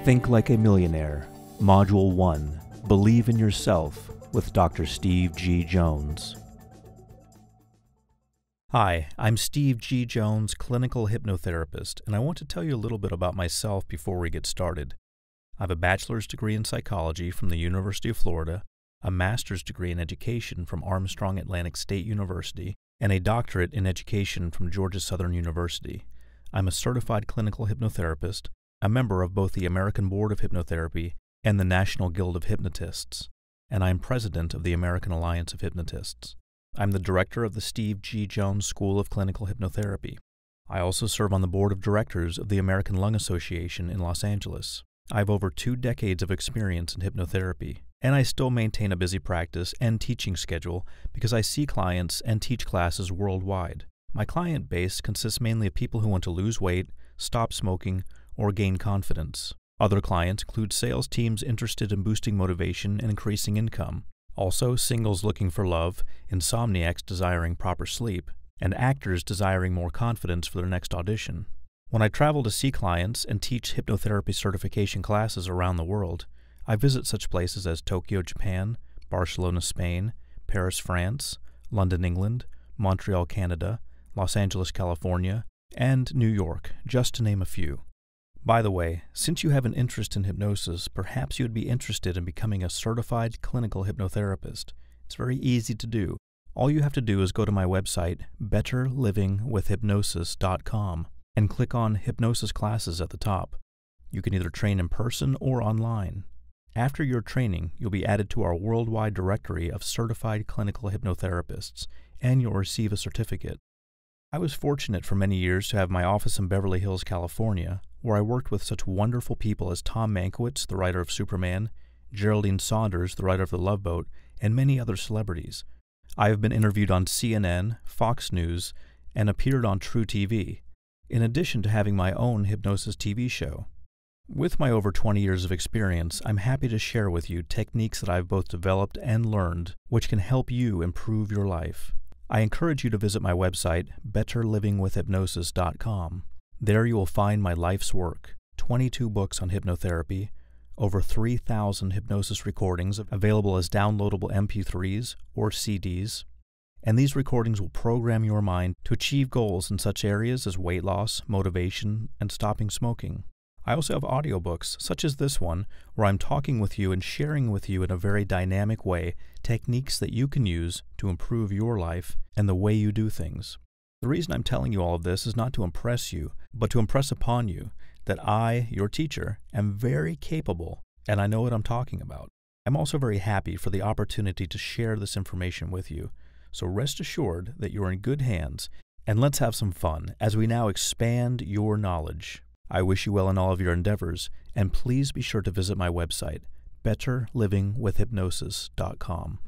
Think Like a Millionaire, Module 1, Believe in Yourself, with Dr. Steve G. Jones. Hi, I'm Steve G. Jones, clinical hypnotherapist, and I want to tell you a little bit about myself before we get started. I have a bachelor's degree in psychology from the University of Florida, a master's degree in education from Armstrong Atlantic State University, and a doctorate in education from Georgia Southern University. I'm a certified clinical hypnotherapist, a member of both the American Board of Hypnotherapy and the National Guild of Hypnotists, and I'm president of the American Alliance of Hypnotists. I'm the director of the Steve G. Jones School of Clinical Hypnotherapy. I also serve on the board of directors of the American Lung Association in Los Angeles. I have over 2 decades of experience in hypnotherapy, and I still maintain a busy practice and teaching schedule because I see clients and teach classes worldwide. My client base consists mainly of people who want to lose weight, stop smoking, or gain confidence. Other clients include sales teams interested in boosting motivation and increasing income, also singles looking for love, insomniacs desiring proper sleep, and actors desiring more confidence for their next audition. When I travel to see clients and teach hypnotherapy certification classes around the world, I visit such places as Tokyo, Japan, Barcelona, Spain, Paris, France, London, England, Montreal, Canada, Los Angeles, California, and New York, just to name a few. By the way, since you have an interest in hypnosis, perhaps you would be interested in becoming a certified clinical hypnotherapist. It's very easy to do. All you have to do is go to my website, betterlivingwithhypnosis.com, and click on Hypnosis Classes at the top. You can either train in person or online. After your training, you'll be added to our worldwide directory of certified clinical hypnotherapists, and you'll receive a certificate. I was fortunate for many years to have my office in Beverly Hills, California, where I worked with such wonderful people as Tom Mankiewicz, the writer of Superman, Geraldine Saunders, the writer of The Love Boat, and many other celebrities. I have been interviewed on CNN, Fox News, and appeared on True TV, in addition to having my own hypnosis TV show. With my over 20 years of experience, I'm happy to share with you techniques that I've both developed and learned, which can help you improve your life. I encourage you to visit my website, betterlivingwithhypnosis.com. There you will find my life's work, 22 books on hypnotherapy, over 3,000 hypnosis recordings available as downloadable MP3s or CDs, and these recordings will program your mind to achieve goals in such areas as weight loss, motivation, and stopping smoking. I also have audiobooks, such as this one, where I'm talking with you and sharing with you in a very dynamic way techniques that you can use to improve your life and the way you do things. The reason I'm telling you all of this is not to impress you, but to impress upon you that I, your teacher, am very capable and I know what I'm talking about. I'm also very happy for the opportunity to share this information with you, so rest assured that you're in good hands, and let's have some fun as we now expand your knowledge. I wish you well in all of your endeavors, and please be sure to visit my website, betterlivingwithhypnosis.com.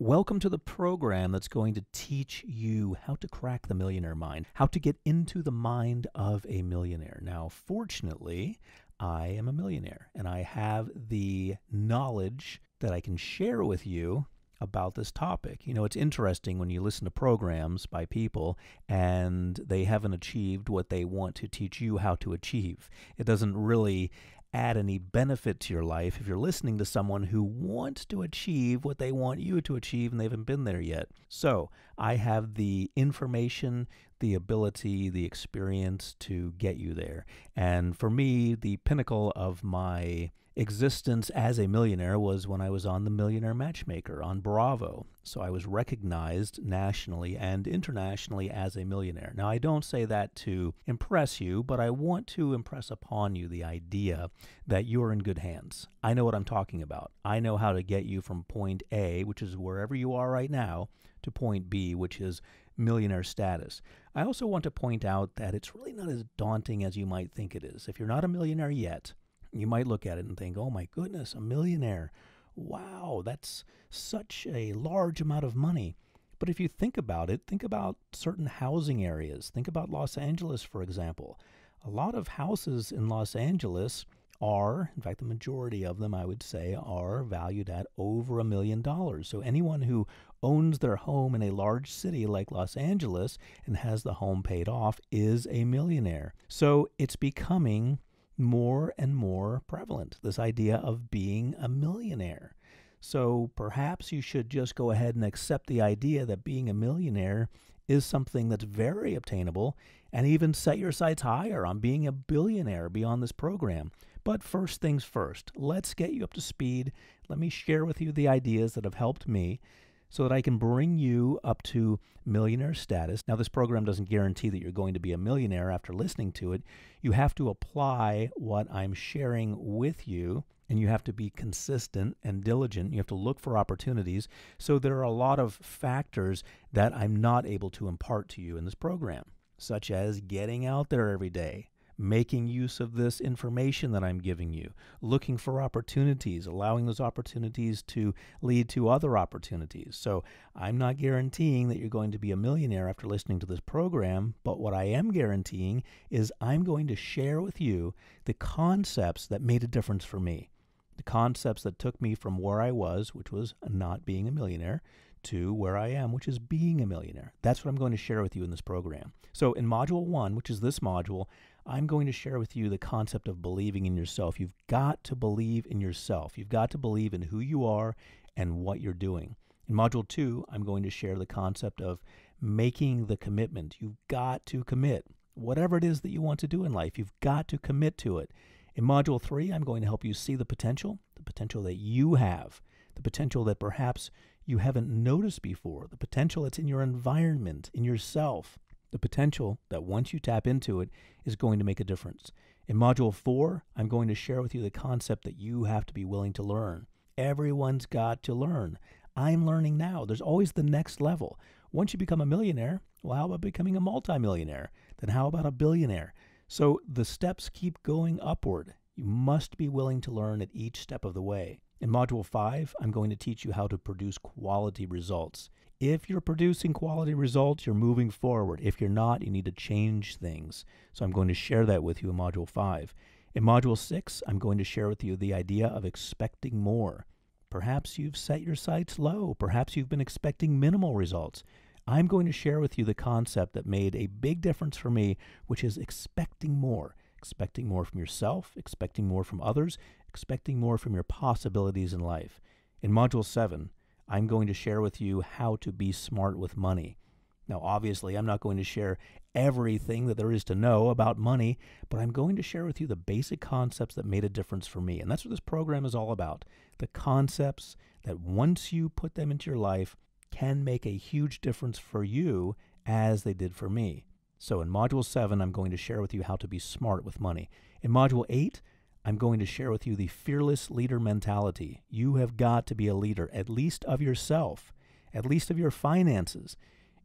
Welcome to the program that's going to teach you how to crack the millionaire mind, how to get into the mind of a millionaire. Now, fortunately, I am a millionaire, and I have the knowledge that I can share with you about this topic. You know, it's interesting when you listen to programs by people and they haven't achieved what they want to teach you how to achieve. It doesn't really add any benefit to your life if you're listening to someone who wants to achieve what they want you to achieve and they haven't been there yet. So I have the information, the ability, the experience to get you there. And for me, the pinnacle of my existence as a millionaire was when I was on the Millionaire Matchmaker on Bravo. So I was recognized nationally and internationally as a millionaire. Now, I don't say that to impress you, but I want to impress upon you the idea that you're in good hands. I know what I'm talking about. I know how to get you from point A, which is wherever you are right now, to point B, which is millionaire status. I also want to point out that it's really not as daunting as you might think it is. If you're not a millionaire yet, you might look at it and think, oh my goodness, a millionaire. Wow, that's such a large amount of money. But if you think about it, think about certain housing areas. Think about Los Angeles, for example. A lot of houses in Los Angeles are, in fact, the majority of them, I would say, are valued at over $1 million. So anyone who owns their home in a large city like Los Angeles and has the home paid off is a millionaire. So it's becoming more and more prevalent, this idea of being a millionaire. So perhaps you should just go ahead and accept the idea that being a millionaire is something that's very obtainable, and even set your sights higher on being a billionaire beyond this program. But first things first, let's get you up to speed. Let me share with you the ideas that have helped me so that I can bring you up to millionaire status. Now, this program doesn't guarantee that you're going to be a millionaire after listening to it. You have to apply what I'm sharing with you, and you have to be consistent and diligent. You have to look for opportunities. So there are a lot of factors that I'm not able to impart to you in this program, such as getting out there every day, making use of this information that I'm giving you, looking for opportunities, allowing those opportunities to lead to other opportunities. So I'm not guaranteeing that you're going to be a millionaire after listening to this program, but what I am guaranteeing is I'm going to share with you the concepts that made a difference for me, the concepts that took me from where I was, which was not being a millionaire, to where I am, which is being a millionaire. That's what I'm going to share with you in this program. So in Module 1, which is this module, I'm going to share with you the concept of believing in yourself. You've got to believe in yourself. You've got to believe in who you are and what you're doing. In Module 2, I'm going to share the concept of making the commitment. You've got to commit. Whatever it is that you want to do in life, you've got to commit to it. In Module 3, I'm going to help you see the potential that you have, the potential that perhaps you haven't noticed before, the potential that's in your environment, in yourself, the potential that once you tap into it is going to make a difference. In Module 4, I'm going to share with you the concept that you have to be willing to learn. Everyone's got to learn. I'm learning now. There's always the next level. Once you become a millionaire, well, how about becoming a multimillionaire? Then how about a billionaire? So the steps keep going upward. You must be willing to learn at each step of the way. In Module 5, I'm going to teach you how to produce quality results. If you're producing quality results, you're moving forward. If you're not, you need to change things. So I'm going to share that with you in Module 5. In Module 6, I'm going to share with you the idea of expecting more. Perhaps you've set your sights low. Perhaps you've been expecting minimal results. I'm going to share with you the concept that made a big difference for me, which is expecting more. Expecting more from yourself, expecting more from others, expecting more from your possibilities in life. In Module 7, I'm going to share with you how to be smart with money. Now, obviously, I'm not going to share everything that there is to know about money, but I'm going to share with you the basic concepts that made a difference for me. And that's what this program is all about. The concepts that once you put them into your life can make a huge difference for you as they did for me. So in Module 7, I'm going to share with you how to be smart with money. In Module 8, I'm going to share with you the fearless leader mentality. You have got to be a leader, at least of yourself, at least of your finances.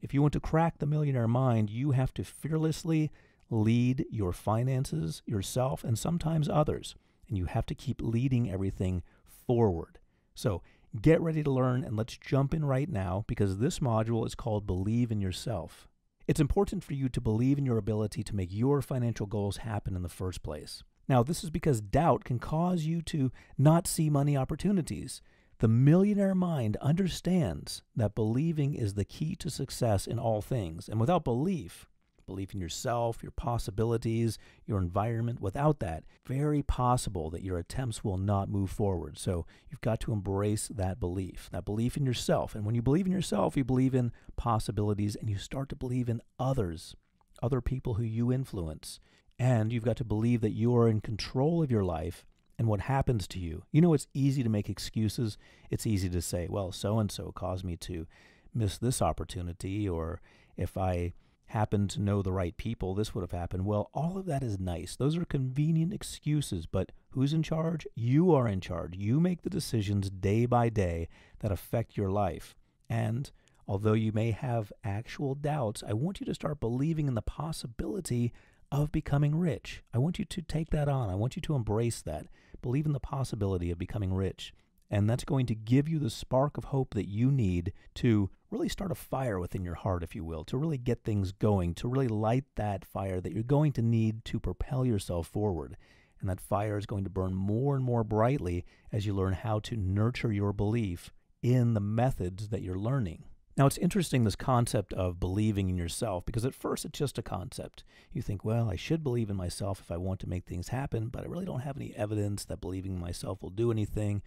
If you want to crack the millionaire mind, you have to fearlessly lead your finances, yourself, and sometimes others. And you have to keep leading everything forward. So get ready to learn, and let's jump in right now, because this module is called Believe in Yourself. It's important for you to believe in your ability to make your financial goals happen in the first place. Now, this is because doubt can cause you to not see money opportunities. The millionaire mind understands that believing is the key to success in all things. And without belief in yourself, your possibilities, your environment, without that, very possible that your attempts will not move forward. So you've got to embrace that belief in yourself. And when you believe in yourself, you believe in possibilities, and you start to believe in others, other people who you influence. And you've got to believe that you are in control of your life and what happens to you. You know, it's easy to make excuses. It's easy to say, well, so-and-so caused me to miss this opportunity, or if I happened to know the right people, this would have happened. Well, all of that is nice. Those are convenient excuses, but who's in charge? You are in charge. You make the decisions day by day that affect your life. And although you may have actual doubts, I want you to start believing in the possibility of becoming rich. I want you to take that on. I want you to embrace that. Believe in the possibility of becoming rich. And that's going to give you the spark of hope that you need to really start a fire within your heart, if you will, to really get things going, to really light that fire that you're going to need to propel yourself forward. and that fire is going to burn more and more brightly as you learn how to nurture your belief in the methods that you're learning. Now, it's interesting, this concept of believing in yourself, because at first it's just a concept. You think, well, I should believe in myself if I want to make things happen, but I really don't have any evidence that believing in myself will do anything,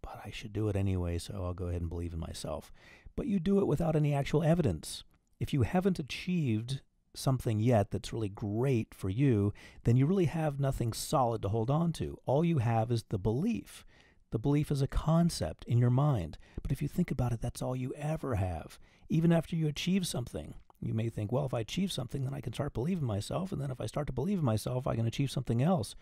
but I should do it anyway, so I'll go ahead and believe in myself. But you do it without any actual evidence. If you haven't achieved something yet that's really great for you, then you really have nothing solid to hold on to. All you have is the belief. The belief is a concept in your mind. But if you think about it, that's all you ever have. Even after you achieve something, you may think, well, if I achieve something, then I can start believing in myself. And then if I start to believe in myself, I can achieve something else.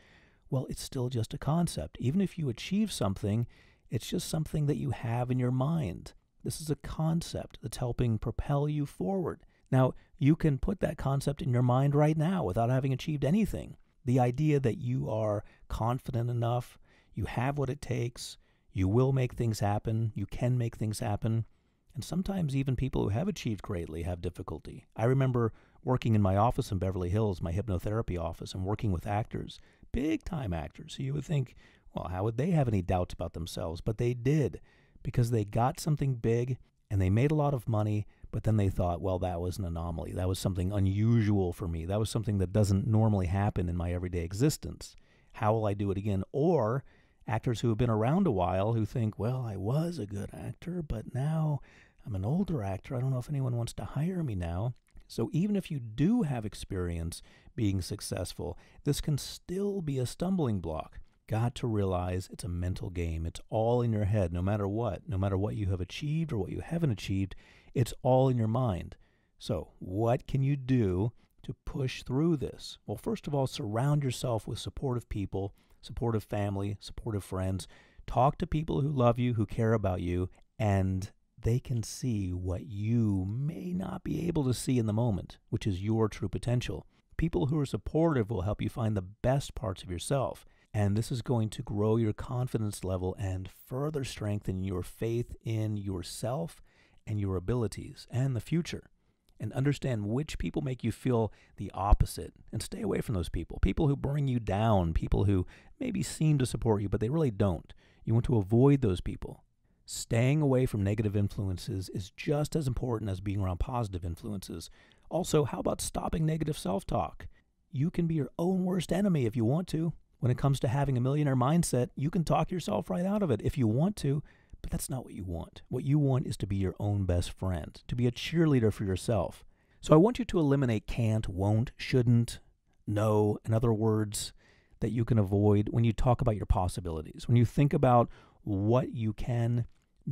Well, it's still just a concept. Even if you achieve something, it's just something that you have in your mind. This is a concept that's helping propel you forward. Now, you can put that concept in your mind right now without having achieved anything. The idea that you are confident enough, you have what it takes, you will make things happen, you can make things happen. And sometimes even people who have achieved greatly have difficulty. I remember working in my office in Beverly Hills, my hypnotherapy office, and working with actors, big-time actors. So you would think, well, how would they have any doubts about themselves? But they did, because they got something big and they made a lot of money, but then they thought, well, that was an anomaly. That was something unusual for me. That was something that doesn't normally happen in my everyday existence. How will I do it again? Or actors who have been around a while who think, well, I was a good actor, but now I'm an older actor. I don't know if anyone wants to hire me now. So even if you do have experience being successful, this can still be a stumbling block. Got to realize it's a mental game. It's all in your head, no matter what. No matter what you have achieved or what you haven't achieved, it's all in your mind. So what can you do to push through this? Well, first of all, surround yourself with supportive people, supportive family, supportive friends. Talk to people who love you, who care about you, and they can see what you may not be able to see in the moment, which is your true potential. People who are supportive will help you find the best parts of yourself, and this is going to grow your confidence level and further strengthen your faith in yourself and your abilities and the future. And understand which people make you feel the opposite, and stay away from those people. People who bring you down, people who maybe seem to support you, but they really don't. You want to avoid those people. Staying away from negative influences is just as important as being around positive influences. Also, how about stopping negative self-talk? You can be your own worst enemy if you want to. When it comes to having a millionaire mindset, you can talk yourself right out of it if you want to. But that's not what you want. What you want is to be your own best friend, to be a cheerleader for yourself. So I want you to eliminate can't, won't, shouldn't, no, and other words that you can avoid when you talk about your possibilities. When you think about what you can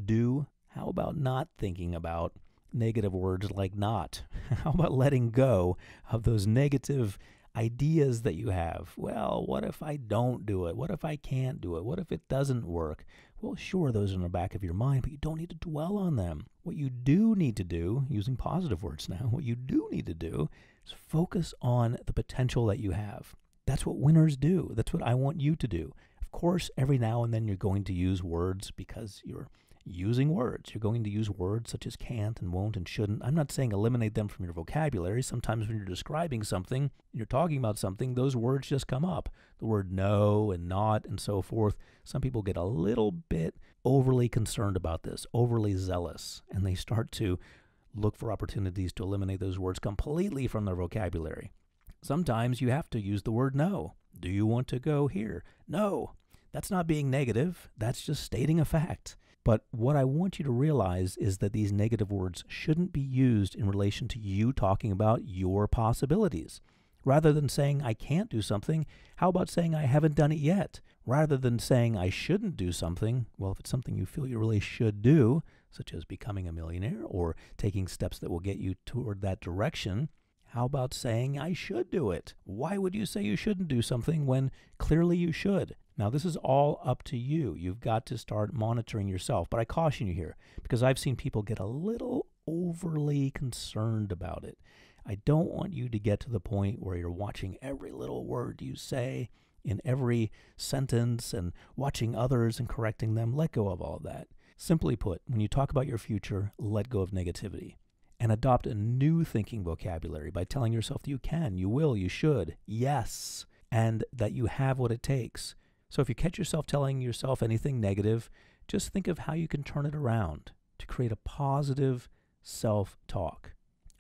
do, how about not thinking about negative words like not? How about letting go of those negative ideas that you have? Well, what if I don't do it? What if I can't do it? What if it doesn't work? Well, sure, those are in the back of your mind, but you don't need to dwell on them. What you do need to do, using positive words now, what you do need to do is focus on the potential that you have. That's what winners do. That's what I want you to do. Of course, every now and then you're going to use words because you're using words. You're going to use words such as can't and won't and shouldn't. I'm not saying eliminate them from your vocabulary. Sometimes when you're describing something, you're talking about something, those words just come up. The word no and not and so forth. Some people get a little bit overly concerned about this, overly zealous, and they start to look for opportunities to eliminate those words completely from their vocabulary. Sometimes you have to use the word no. Do you want to go here? No. That's not being negative. That's just stating a fact. But what I want you to realize is that these negative words shouldn't be used in relation to you talking about your possibilities. Rather than saying I can't do something, how about saying I haven't done it yet? Rather than saying I shouldn't do something, well, if it's something you feel you really should do, such as becoming a millionaire or taking steps that will get you toward that direction, how about saying I should do it? Why would you say you shouldn't do something when clearly you should? Now, this is all up to you. You've got to start monitoring yourself. But I caution you here because I've seen people get a little overly concerned about it. I don't want you to get to the point where you're watching every little word you say in every sentence and watching others and correcting them. Let go of all of that. Simply put, when you talk about your future, let go of negativity and adopt a new thinking vocabulary by telling yourself that you can, you will, you should. Yes. and that you have what it takes. So if you catch yourself telling yourself anything negative, just think of how you can turn it around to create a positive self-talk.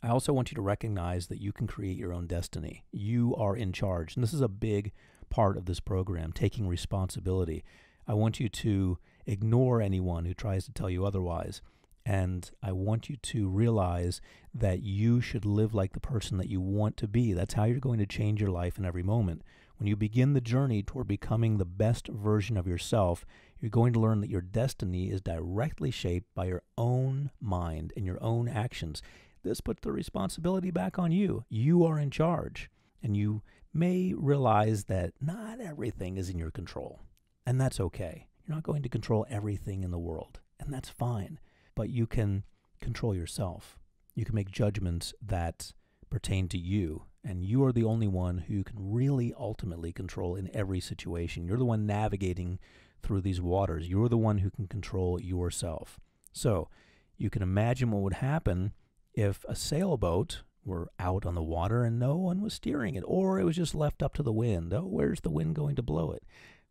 I also want you to recognize that you can create your own destiny. You are in charge. And this is a big part of this program, taking responsibility. I want you to ignore anyone who tries to tell you otherwise. And I want you to realize that you should live like the person that you want to be. That's how you're going to change your life in every moment. When you begin the journey toward becoming the best version of yourself, you're going to learn that your destiny is directly shaped by your own mind and your own actions. This puts the responsibility back on you. You are in charge. And you may realize that not everything is in your control. And that's okay. You're not going to control everything in the world. And that's fine. But you can control yourself. You can make judgments that pertain to you. And you are the only one who can really ultimately control in every situation. You're the one navigating through these waters. You're the one who can control yourself. So you can imagine what would happen if a sailboat were out on the water and no one was steering it, or it was just left up to the wind. Oh, where's the wind going to blow it?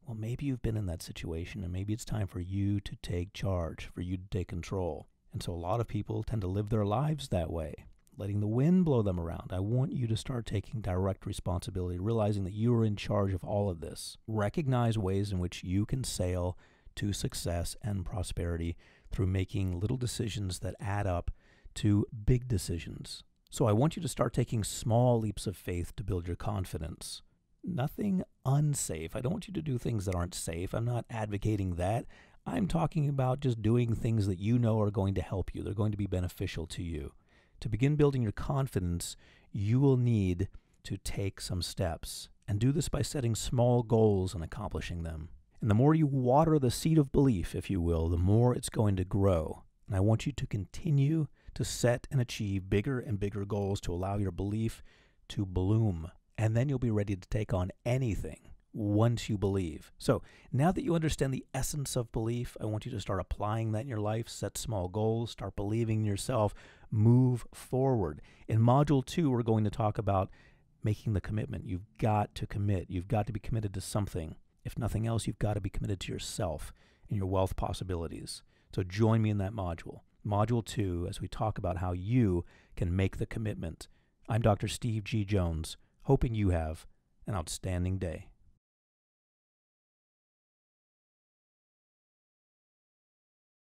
Well, maybe you've been in that situation, and maybe it's time for you to take charge, for you to take control. And so a lot of people tend to live their lives that way, letting the wind blow them around. I want you to start taking direct responsibility, realizing that you are in charge of all of this. Recognize ways in which you can sail to success and prosperity through making little decisions that add up to big decisions. So I want you to start taking small leaps of faith to build your confidence. Nothing unsafe. I don't want you to do things that aren't safe. I'm not advocating that. I'm talking about just doing things that you know are going to help you. They're going to be beneficial to you. To begin building your confidence, you will need to take some steps, and do this by setting small goals and accomplishing them. And the more you water the seed of belief, if you will, the more it's going to grow. And I want you to continue to set and achieve bigger and bigger goals to allow your belief to bloom. And then you'll be ready to take on anything once you believe. So now that you understand the essence of belief, I want you to start applying that in your life, set small goals, start believing in yourself, move forward. In Module 2, we're going to talk about making the commitment. You've got to commit. You've got to be committed to something. If nothing else, you've got to be committed to yourself and your wealth possibilities. So join me in that module. Module 2, as we talk about how you can make the commitment. I'm Dr. Steve G. Jones, hoping you have an outstanding day.